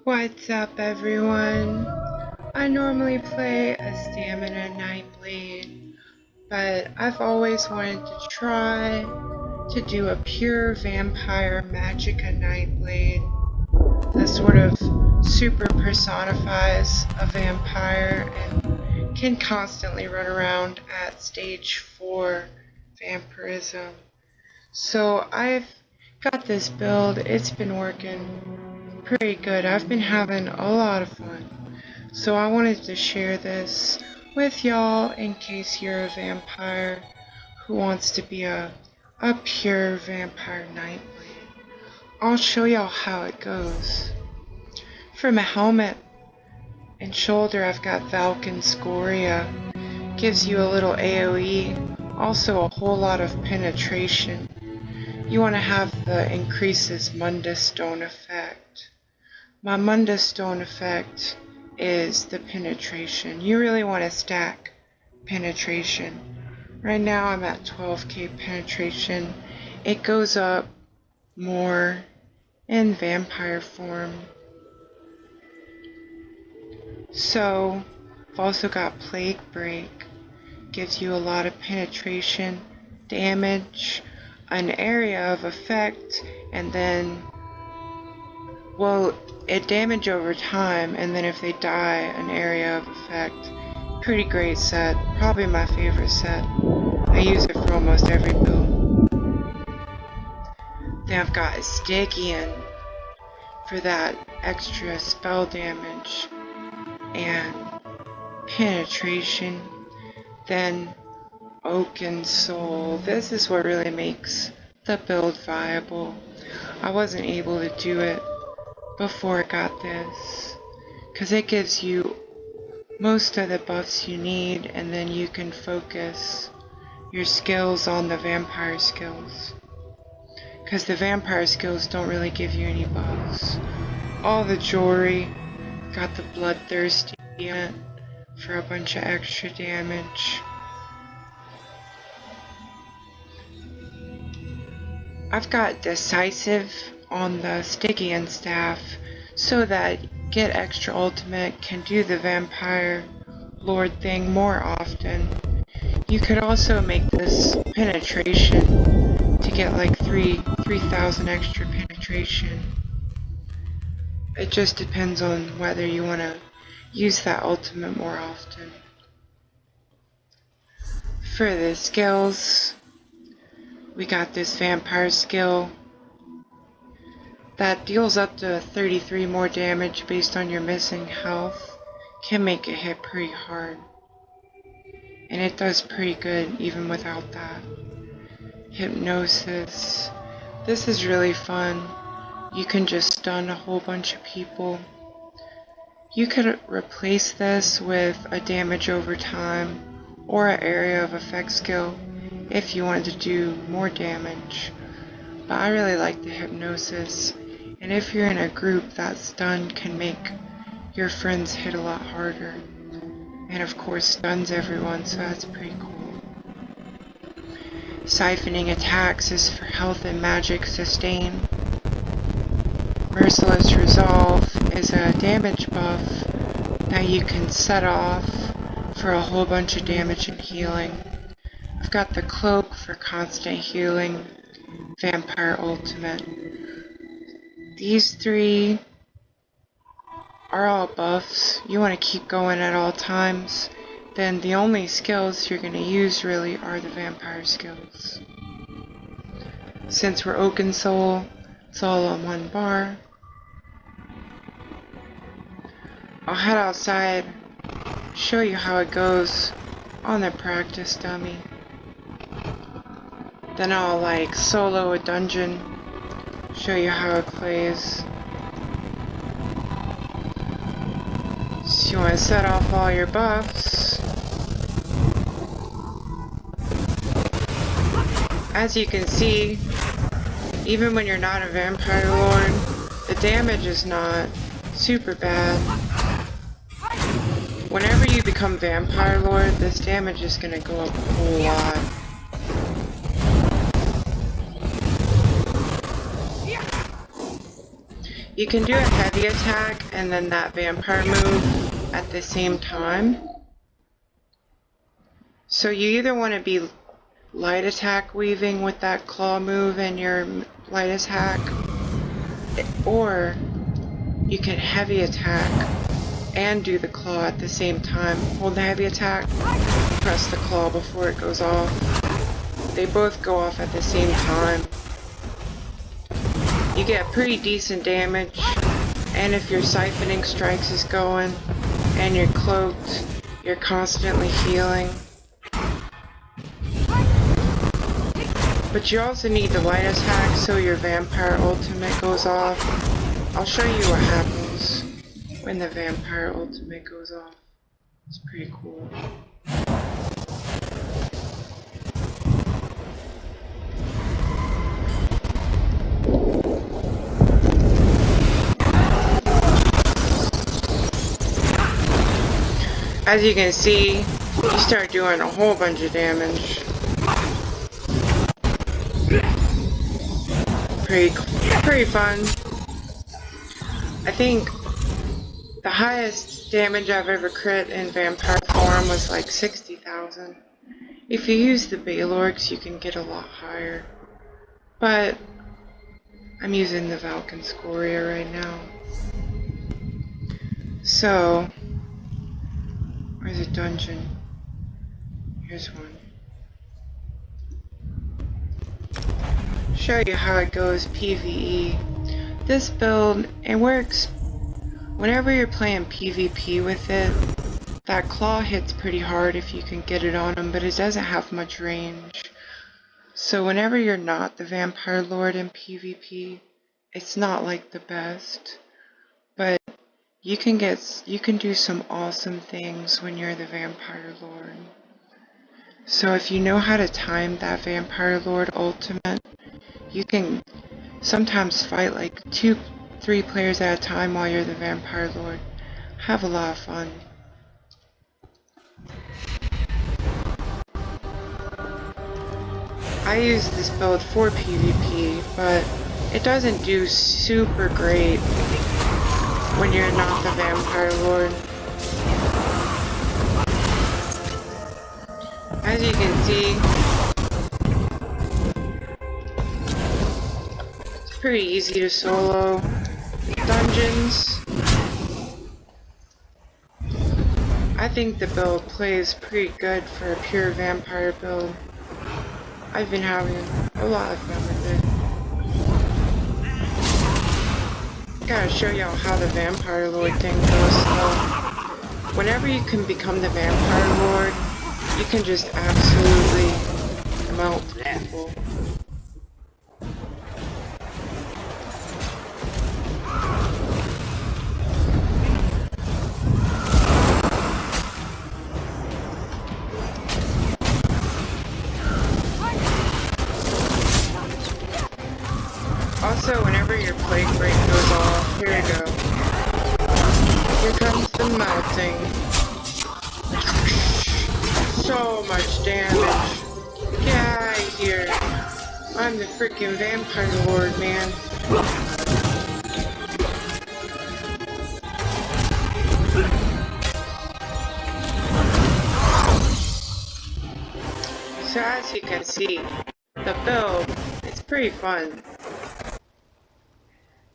What's up, everyone? I normally play a stamina nightblade, but I've always wanted to try to do a pure vampire magicka nightblade that sort of super personifies a vampire and can constantly run around at stage 4 vampirism. So I've got this build. It's been working pretty good. I've been having a lot of fun. So I wanted to share this with y'all in case you're a vampire who wants to be a pure vampire nightblade. I'll show y'all how it goes. For my helmet and shoulder, I've got Valken Scoria. Gives you a little AoE, also a whole lot of penetration. You want to have the increases Mundus Stone effect. My Mundus Stone effect is the penetration. You really want to stack penetration. Right now I'm at 12k penetration. It goes up more in vampire form. So I've also got Plague Break. Gives you a lot of penetration, damage, an area of effect, and then, well, it damage over time, and then if they die, an area of effect. Pretty great set, probably my favorite set. I use it for almost every build. Then I've got Stygian for that extra spell damage and penetration. Then Oaken Soul. This is what really makes the build viable. I wasn't able to do it before I got this, because it gives you most of the buffs you need, and then you can focus your skills on the vampire skills, because the vampire skills don't really give you any buffs. All the jewelry, got the Bloodthirsty in it for a bunch of extra damage. I've got Decisive on the Stygian staff so that Get Extra Ultimate can do the Vampire Lord thing more often. You could also make this penetration to get like 3,000 extra penetration. It just depends on whether you want to use that ultimate more often. For the skills, we got this vampire skill that deals up to 33 more damage based on your missing health. Can make it hit pretty hard, and it does pretty good even without that. Hypnosis. This is really fun. You can just stun a whole bunch of people. You could replace this with a damage over time or an area of effect skill if you wanted to do more damage. But I really like the hypnosis, and if you're in a group, that stun can make your friends hit a lot harder. And of course stuns everyone, so that's pretty cool. Siphoning attacks is for health and magic sustain. Merciless Resolve is a damage buff that you can set off for a whole bunch of damage and healing. I've got the Cloak for constant healing, Vampire Ultimate. These three are all buffs. You want to keep going at all times. Then the only skills you're going to use really are the vampire skills. Since we're Oaken Soul, it's all on one bar. I'll head outside, show you how it goes on the practice dummy. Then I'll like solo a dungeon, show you how it plays. So you want to set off all your buffs. As you can see, even when you're not a vampire lord, the damage is not super bad. Whenever you become vampire lord, this damage is going to go up a whole lot. You can do a heavy attack and then that vampire move at the same time. So you either want to be light attack weaving with that claw move and your light attack, or you can heavy attack and do the claw at the same time. Hold the heavy attack, press the claw before it goes off. They both go off at the same time. You get pretty decent damage, and if your siphoning strikes is going and you're cloaked, you're constantly healing. But you also need the light attack so your vampire ultimate goes off. I'll show you what happens when the vampire ultimate goes off. It's pretty cool. As you can see, you start doing a whole bunch of damage. Pretty fun. I think the highest damage I've ever crit in vampire form was like 60,000. If you use the Balorgs, you can get a lot higher. But I'm using the Valken Scoria right now. So, where's a dungeon? Here's one. Show you how it goes PvE. This build, it works whenever you're playing PvP with it. That claw hits pretty hard if you can get it on them, but it doesn't have much range. So whenever you're not the Vampire Lord in PvP, it's not like the best. But you can do some awesome things when you're the Vampire Lord. So if you know how to time that Vampire Lord ultimate, you can sometimes fight like 2-3 players at a time while you're the Vampire Lord. Have a lot of fun. I use this build for PvP, but it doesn't do super great when you're not the Vampire Lord. As you can see, it's pretty easy to solo dungeons. I think the build plays pretty good for a pure vampire build. I've been having a lot of fun with it. Gotta show y'all how the Vampire Lord thing goes though. Whenever you can become the Vampire Lord, you can just absolutely melt people. Also, whenever your plague break goes off, here we go. Here comes the melting. So much damage. Get out of here. I'm the freaking Vampire Lord, man. So as you can see, the build, it's pretty fun.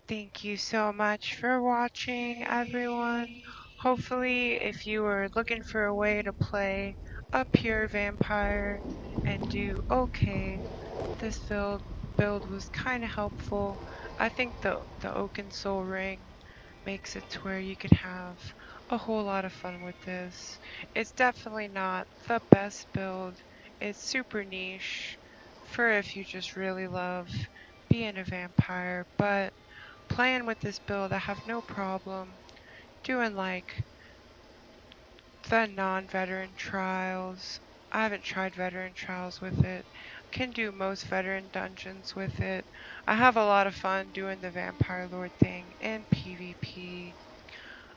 Thank you so much for watching, everyone. Hopefully, if you were looking for a way to play a pure vampire and do okay, this build was kind of helpful. I think the Oaken Soul Ring makes it to where you could have a whole lot of fun with this. It's definitely not the best build. It's super niche for if you just really love being a vampire, but playing with this build, I have no problem doing like the non-veteran trials. I haven't tried veteran trials with it. Can do most veteran dungeons with it. I have a lot of fun doing the Vampire Lord thing in PvP.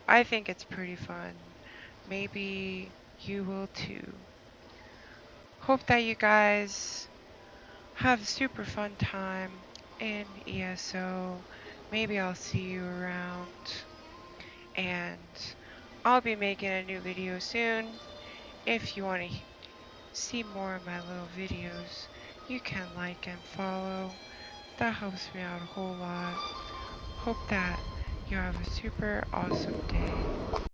I think it's pretty fun. Maybe you will too. Hope that you guys have a super fun time in ESO. maybe I'll see you around, and I'll be making a new video soon. If you want to see more of my little videos, you can like and follow. That helps me out a whole lot. Hope that you have a super awesome day.